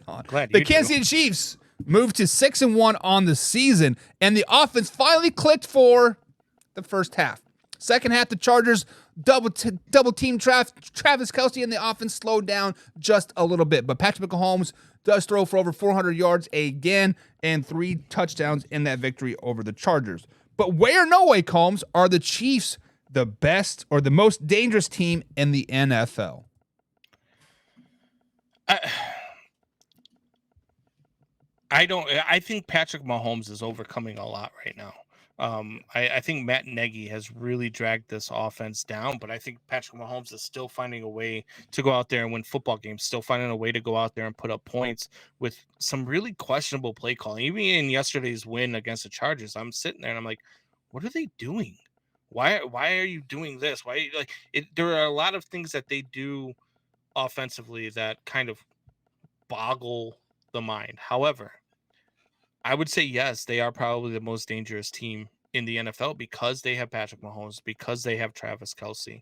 moving on. Glad The you Kansas do. City Chiefs moved to 6-1 on the season, and the offense finally clicked for the first half. Second half, the Chargers double team Travis Kelce, and the offense slowed down just a little bit. But Patrick Mahomes does throw for over 400 yards again and 3 touchdowns in that victory over the Chargers. But way or no way, Combs, are the Chiefs the best or the most dangerous team in the NFL? I think Patrick Mahomes is overcoming a lot right now. I think Matt Nagy has really dragged this offense down, but I think Patrick Mahomes is still finding a way to go out there and win football games, still finding a way to go out there and put up points with some really questionable play calling. Even in yesterday's win against the Chargers, I'm sitting there and I'm like, what are they doing? Why are you doing this? Why like it? There are a lot of things that they do offensively that kind of boggle the mind. However, I would say yes, they are probably the most dangerous team in the NFL because they have Patrick Mahomes, because they have Travis Kelce,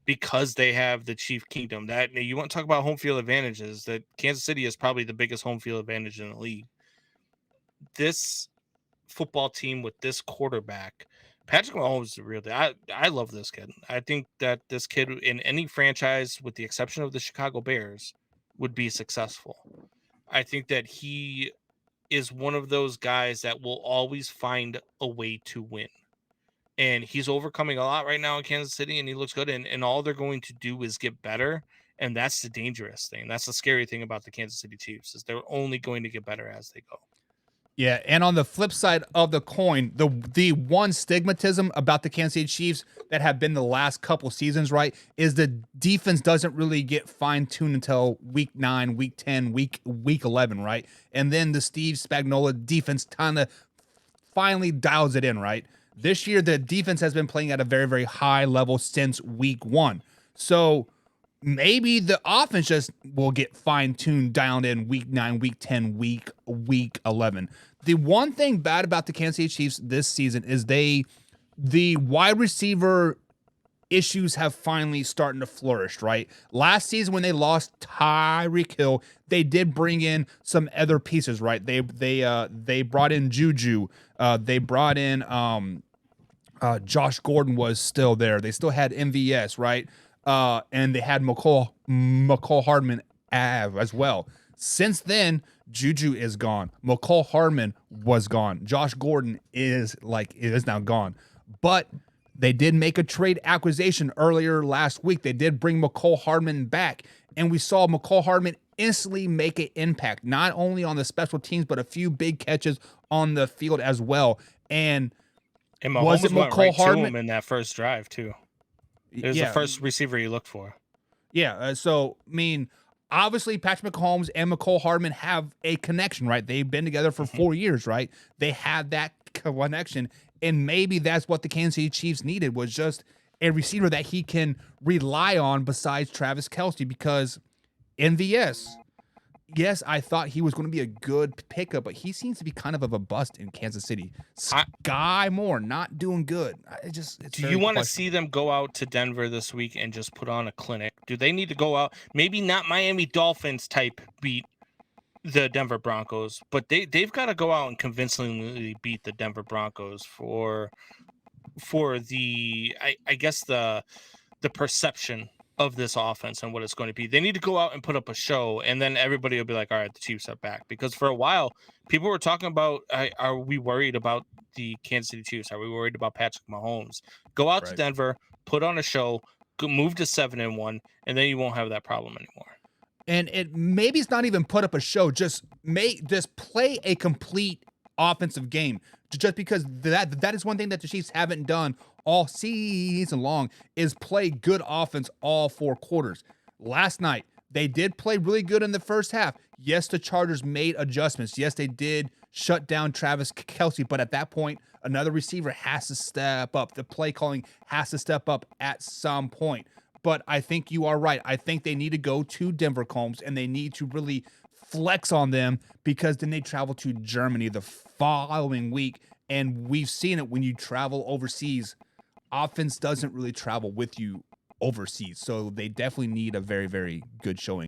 because they have the Chief Kingdom. That you want to talk about home field advantages, that Kansas City is probably the biggest home field advantage in the league. This football team with this quarterback, Patrick Mahomes is real. I love this kid. I think that this kid in any franchise, with the exception of the Chicago Bears, would be successful. I think that he is one of those guys that will always find a way to win. And he's overcoming a lot right now in Kansas City, and he looks good. And all they're going to do is get better. And that's the dangerous thing. That's the scary thing about the Kansas City Chiefs is they're only going to get better as they go. Yeah, and on the flip side of the coin, the one stigmatism about the Kansas City Chiefs that have been the last couple seasons, right, is the defense doesn't really get fine-tuned until week 9, week 10, week 11, right? And then the Steve Spagnuolo defense kind of finally dials it in, right? This year, the defense has been playing at a very, very high level since week 1. So maybe the offense just will get fine-tuned, dialed in week 9, week 10, week 11. The one thing bad about the Kansas City Chiefs this season is the wide receiver issues have finally starting to flourish, right? Last season when they lost Tyreek Hill, they did bring in some other pieces, right? They brought in Juju. They brought in Josh Gordon was still there. They still had MVS, right? And they had McCall Hardman as well. Since then, Juju is gone. McCall Hardman was gone. Josh Gordon is now gone. But they did make a trade acquisition earlier last week. They did bring McCall Hardman back, and we saw McCall Hardman instantly make an impact, not only on the special teams, but a few big catches on the field as well. And Mahomes was it went McCall right Hardman to him in that first drive too? It was the first receiver he looked for. Yeah. So, I mean, obviously, Patrick Mahomes and McCall Hardman have a connection, right? They've been together for 4 years, right? They had that connection. And maybe that's what the Kansas City Chiefs needed, was just a receiver that he can rely on besides Travis Kelce, because MVS, yes, I thought he was going to be a good pickup, but he seems to be kind of a bust in Kansas City. Sky Moore, not doing good. Do you want to see them go out to Denver this week and just put on a clinic? Do they need to go out? Maybe not Miami Dolphins type beat the Denver Broncos, but they've got to go out and convincingly beat the Denver Broncos for the I guess the perception of this offense and what it's going to be. They need to go out and put up a show, and then everybody will be like, all right, the Chiefs are back. Because for a while, people were talking about, are we worried about the Kansas City Chiefs? Are we worried about Patrick Mahomes? Go out to Denver, put on a show, move to 7-1, and then you won't have that problem anymore. And maybe it's not even put up a show, just play a complete offensive game. Just because that is one thing that the Chiefs haven't done all season long, is play good offense all 4 quarters. Last night, they did play really good in the first half. Yes, the Chargers made adjustments. Yes, they did shut down Travis Kelce, but at that point, another receiver has to step up. The play calling has to step up at some point. But I think you are right. I think they need to go to Denver, Combs, and they need to really flex on them, because then they travel to Germany the following week. And we've seen it when you travel overseas. Offense doesn't really travel with you overseas. So they definitely need a very, very good showing.